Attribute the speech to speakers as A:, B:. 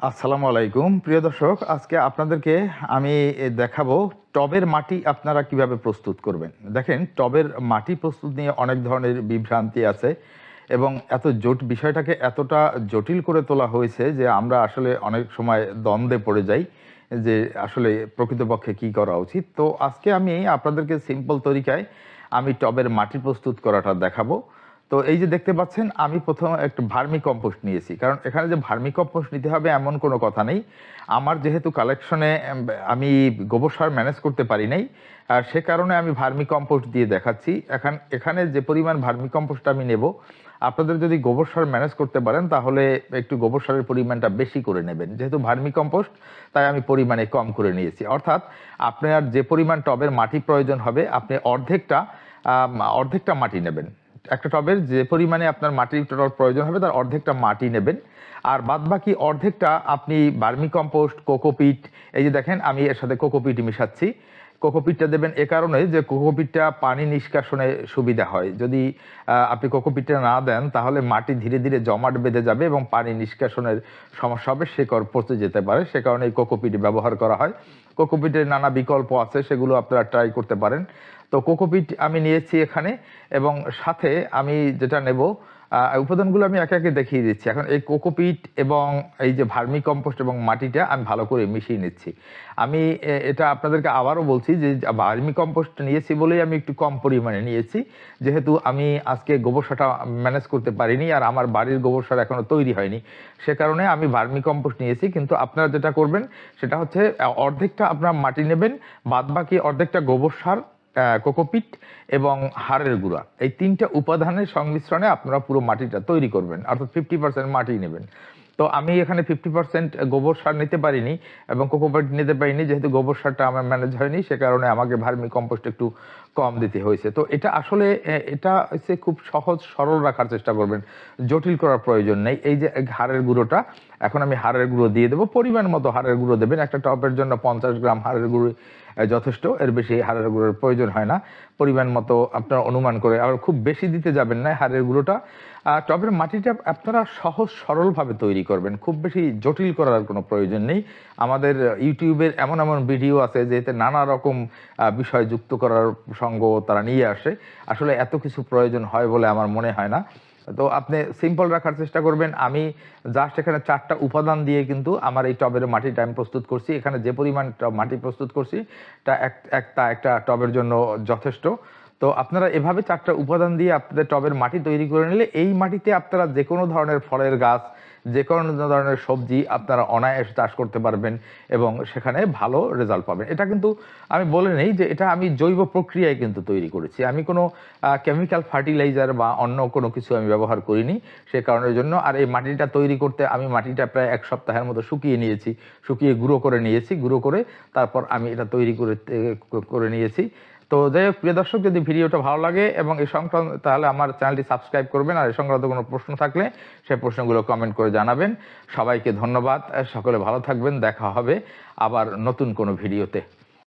A: আসসালামু আলাইকুম প্রিয় দর্শক, আজকে আপনাদেরকে আমি দেখাবো টবের মাটি আপনারা কিভাবে প্রস্তুত করবেন। দেখেন, টবের মাটি প্রস্তুত নিয়ে অনেক ধরনের বিভ্রান্তি আছে এবং বিষয়টাকে এতটা জটিল করে তোলা হয়েছে যে আমরা আসলে অনেক সময় দ্বন্দ্বে পড়ে যাই যে আসলে প্রকৃতপক্ষে কি করা উচিত। তো আজকে আমি আপনাদেরকে সিম্পল তরিকায় আমি টবের মাটি প্রস্তুত করাটা দেখাবো। তো এই যে দেখতে পাচ্ছেন, আমি প্রথমে একটু ভার্মি কম্পোস্ট নিয়েছি, কারণ এখানে যে ভার্মি কম্পোস্ট নিতে হবে এমন কোনো কথা নেই। আমার যেহেতু কালেকশনে আমি গোবর সার ম্যানেজ করতে পারি নাই, আর সে কারণে আমি ভার্মি কম্পোস্ট দিয়ে দেখাচ্ছি। এখানে যে পরিমাণ ভার্মি কম্পোস্ট আমি নেব, আপনাদের যদি গোবর সার ম্যানেজ করতে পারেন তাহলে একটু গোবর সারের পরিমাণটা বেশি করে নেবেন। যেহেতু ভার্মি কম্পোস্ট, তাই আমি পরিমাণে কম করে নিয়েছি। অর্থাৎ আপনার যে পরিমাণ টবের মাটি প্রয়োজন হবে, আপনি অর্ধেকটা মাটি নেবেন। একটা টবের যে পরিমাণে আপনার মাটির টোটাল প্রয়োজন হবে তার অর্ধেকটা মাটি নেবেন, আর বাদ বাকি অর্ধেকটা আপনি ভার্মি কম্পোস্ট, কোকোপিট, এই যে দেখেন আমি এর সাথে কোকোপিট মিশাচ্ছি। কোকোপিটটা দেবেন এ কারণে যে কোকোপিটটা পানি নিষ্কাশনে সুবিধা হয়। যদি আপনি কোকোপিটটা না দেন তাহলে মাটি ধীরে ধীরে জমাট বেঁধে যাবে এবং পানি নিষ্কাশনের সমস্যা হবে, শেকড় পচে যেতে পারে। সে কারণে এই কোকোপিট ব্যবহার করা হয়। কোকোপিটের নানা বিকল্প আছে, সেগুলো আপনারা ট্রাই করতে পারেন। তো কোকোপিট আমি নিয়েছি এখানে, এবং সাথে আমি যেটা নেব, উপাদানগুলো আমি একে একে দেখিয়ে দিচ্ছি। এখন এই কোকোপিট এবং এই যে ভার্মি কম্পোস্ট এবং মাটিটা আমি ভালো করে মিশিয়ে নিচ্ছি। আমি এটা আপনাদেরকে আবারও বলছি যে ভার্মি কম্পোস্ট নিয়েছি বলেই আমি একটু কম পরিমাণে নিয়েছি, যেহেতু আমি আজকে গোবর সারটা ম্যানেজ করতে পারিনি আর আমার বাড়ির গোবর সার এখনও তৈরি হয়নি। সে কারণে আমি ভার্মি কম্পোস্ট নিয়েছি। কিন্তু আপনারা যেটা করবেন সেটা হচ্ছে অর্ধেকটা আপনার মাটি নেবেন, বাদ বাকি অর্ধেকটা গোবর সার, কোকোপিট এবং হাড়ের গুঁড়া, এই তিনটা উপাদানের সংমিশ্রণে আপনারা পুরো মাটিটা তৈরি করবেন। অর্থাৎ 50% মাটি নেবেন। তো আমি এখানে 50% গোবর সার নিতে পারিনি এবং কোকোপিট নিতে পারিনি, যেহেতু গোবর সারটা আমার ম্যানেজ হয়নি, সে কারণে আমাকে ভার্মি কম্পোস্ট একটু কম দিতে হয়েছে। তো এটা আসলে এটা হচ্ছে খুব সহজ সরল রাখার চেষ্টা করবেন, জটিল করার প্রয়োজন নেই। এই যে হাড়ের গুঁড়োটা, এখন আমি হাড়ের গুঁড়ো দিয়ে দেবো। পরিমাণ মতো হাড়ের গুঁড়ো দেবেন। একটা টবের জন্য 50 গ্রাম হাড়ের গুঁড়ো যথেষ্ট, এর বেশি হাড়ের গুঁড়োর প্রয়োজন হয় না। পরিমাণ মতো আপনারা অনুমান করে, আর খুব বেশি দিতে যাবেন না হাড়ের গুঁড়োটা। টবের মাটিটা আপনারা সহজ সরলভাবে তৈরি করবেন, খুব বেশি জটিল করার কোনো প্রয়োজন নেই। আমাদের ইউটিউবের এমন এমন ভিডিও আছে যেতে নানা রকম বিষয় যুক্ত করার সঙ্গ তারা নিয়ে আসে। আসলে এত কিছু প্রয়োজন হয় বলে আমার মনে হয় না। তো আপনি সিম্পল রাখার চেষ্টা করবেন। আমি জাস্ট এখানে 4টা উপাদান দিয়ে কিন্তু আমার এই টবের মাটিটা আমি প্রস্তুত করছি। এখানে যে পরিমাণ মাটি প্রস্তুত করছি তা একটা টবের জন্য যথেষ্ট। তো আপনারা এভাবে 4টা উপাদান দিয়ে আপনাদের টবের মাটি তৈরি করে নিলে এই মাটিতে আপনারা যে কোনো ধরনের ফলের গাছ, যে কোনো ধরনের সবজি আপনারা অনায়াসে চাষ করতে পারবেন এবং সেখানে ভালো রেজাল্ট পাবেন। এটা কিন্তু আমি বলে নেই যে এটা আমি জৈব প্রক্রিয়ায় কিন্তু তৈরি করেছি। আমি কোনো কেমিক্যাল ফার্টিলাইজার বা অন্য কোনো কিছু আমি ব্যবহার করিনি সে কারণের জন্য। আর এই মাটিটা তৈরি করতে আমি মাটিটা প্রায় 1 সপ্তাহের মতো শুকিয়ে গুঁড়ো করে নিয়েছি। গুঁড়ো করে তারপর আমি এটা তৈরি করে নিয়েছি। তো যাই হোক প্রিয় দর্শক, যদি ভিডিওটা ভালো লাগে এবং এই সংক্রান্ত, তাহলে আমার চ্যানেলটি সাবস্ক্রাইব করবেন। আর এই সংক্রান্ত কোনো প্রশ্ন থাকলে সেই প্রশ্নগুলো কমেন্ট করে জানাবেন। সবাইকে ধন্যবাদ। সকলে ভালো থাকবেন। দেখা হবে আবার নতুন কোনো ভিডিওতে।